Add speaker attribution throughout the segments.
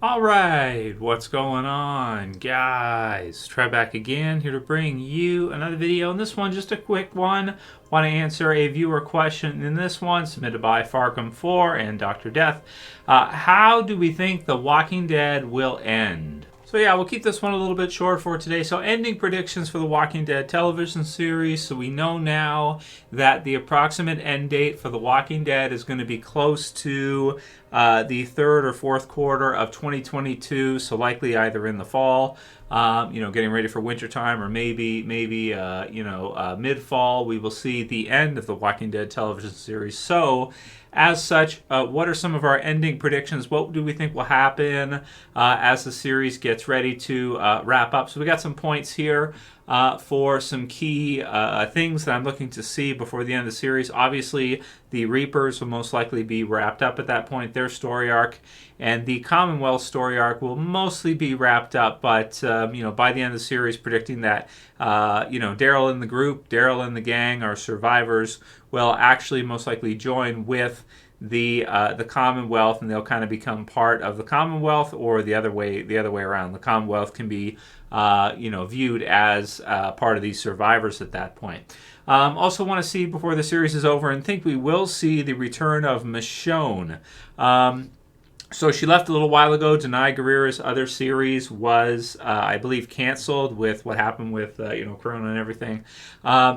Speaker 1: All right, what's going on, guys? Trev back again, here to bring you another video. And this one, just a quick one. Want to answer a viewer question in this one, submitted by Farcom4 and Dr. Death. How do we think The Walking Dead will end? So yeah, we'll keep this one a little bit short for today. So ending predictions for the Walking Dead television series. So we know now that the approximate end date for the Walking Dead is going to be close to the third or fourth quarter of 2022. So likely either in the fall, getting ready for wintertime, or maybe mid-fall, we will see the end of the Walking Dead television series. So as such, what are some of our ending predictions? What do we think will happen as the series gets ready to wrap up? So we got some points here for some key things that I'm looking to see before the end of the series. Obviously, the Reapers will most likely be wrapped up at that point, their story arc, and the Commonwealth story arc will mostly be wrapped up. But by the end of the series, predicting that Daryl and the group, Daryl and the gang, our survivors, will actually most likely join with the Commonwealth, and they'll kind of become part of the Commonwealth, or the other way around. The Commonwealth can be viewed as part of these survivors at that point. Also want to see before the series is over, and think we will see the return of Michonne. So she left a little while ago. Denai Guerrera's other series was, I believe, canceled with what happened with Corona and everything.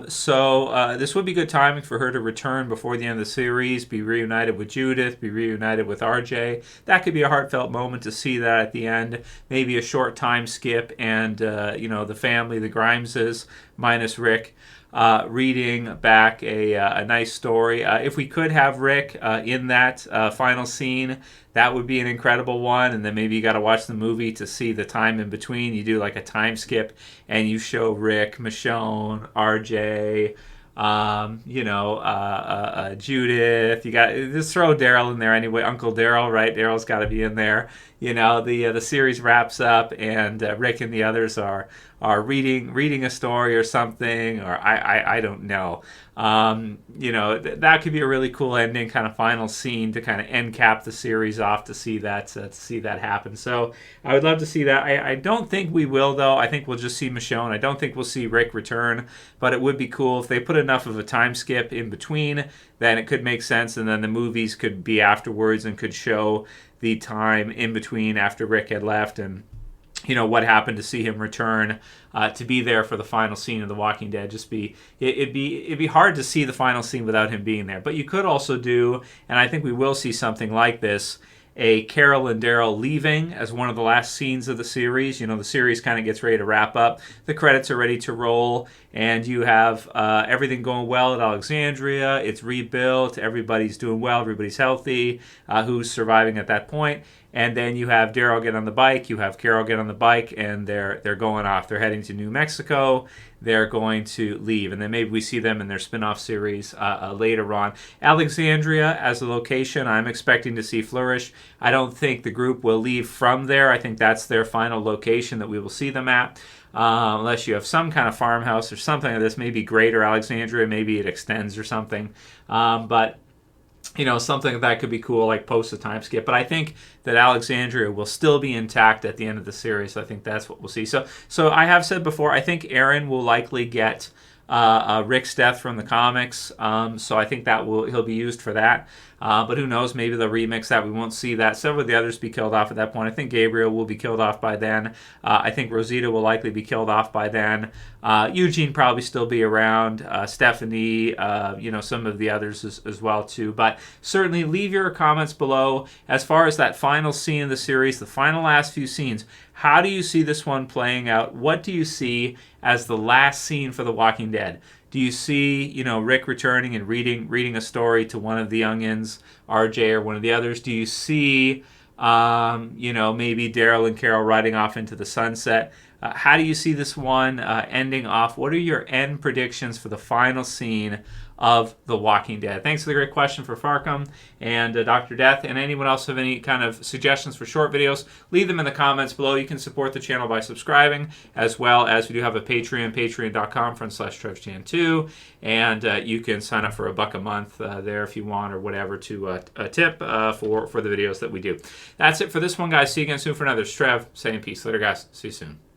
Speaker 1: So this would be good timing for her to return before the end of the series, be reunited with Judith, be reunited with RJ. That could be a heartfelt moment to see that at the end. Maybe a short time skip, and the family, the Grimeses, minus Rick, reading back a nice story. If we could have Rick in that final scene, that would be an incredible one. And then maybe you got to watch the movie to see the time in between. You do like a time skip, and you show Rick, Michonne, RJ, Judith. You got just throw Daryl in there anyway. Uncle Daryl, right? Daryl's got to be in there. The series wraps up, and Rick and the others are reading a story or something, or I don't know. That could be a really cool ending, kind of final scene to kind of end cap the series off, to see that happen. So I would love to see that. I don't think we will, though. I think we'll just see Michonne. I don't think we'll see Rick return, but it would be cool if they put enough of a time skip in between. Then it could make sense, and then the movies could be afterwards and could show the time in between after Rick had left, and what happened to see him return to be there for the final scene of The Walking Dead. It'd be hard to see the final scene without him being there. But you could also do, and I think we will see something like this, a Carol and Daryl leaving as one of the last scenes of the series. The series kind of gets ready to wrap up. The credits are ready to roll, and you have everything going well at Alexandria. It's rebuilt. Everybody's doing well. Everybody's healthy. Who's surviving at that point? And then you have Daryl get on the bike, you have Carol get on the bike, and they're going off. They're heading to New Mexico. They're going to leave. And then maybe we see them in their spin-off series later on. Alexandria as a location, I'm expecting to see flourish. I don't think the group will leave from there. I think that's their final location that we will see them at. Unless you have some kind of farmhouse or something like this, maybe Greater Alexandria, maybe it extends or something. But something that could be cool, like post a time skip. But I think that Alexandria will still be intact at the end of the series. I think that's what we'll see. So I have said before, I think Aaron will likely get Rick's death from the comics. So I think he'll be used for that. But who knows? Maybe they'll remix that. We won't see that. Several of the others be killed off at that point. I think Gabriel will be killed off by then. I think Rosita will likely be killed off by then. Eugene probably still be around. Stephanie, some of the others as well too. But certainly leave your comments below as far as that final scene of the series, the final last few scenes. How do you see this one playing out? What do you see as the last scene for The Walking Dead? Do you see, Rick returning and reading a story to one of the youngins, RJ or one of the others? Do you see, maybe Daryl and Carol riding off into the sunset? How do you see this one ending off? What are your end predictions for the final scene of The Walking Dead? Thanks for the great question for Farcom and Dr. Death. And anyone else have any kind of suggestions for short videos, leave them in the comments below. You can support the channel by subscribing, as well as we do have a Patreon, patreon.com/TrevChan2. And you can sign up for $1 a month there if you want, or whatever, to tip for the videos that we do. That's it for this one, guys. See you again soon for another. Trev saying peace. Later, guys. See you soon.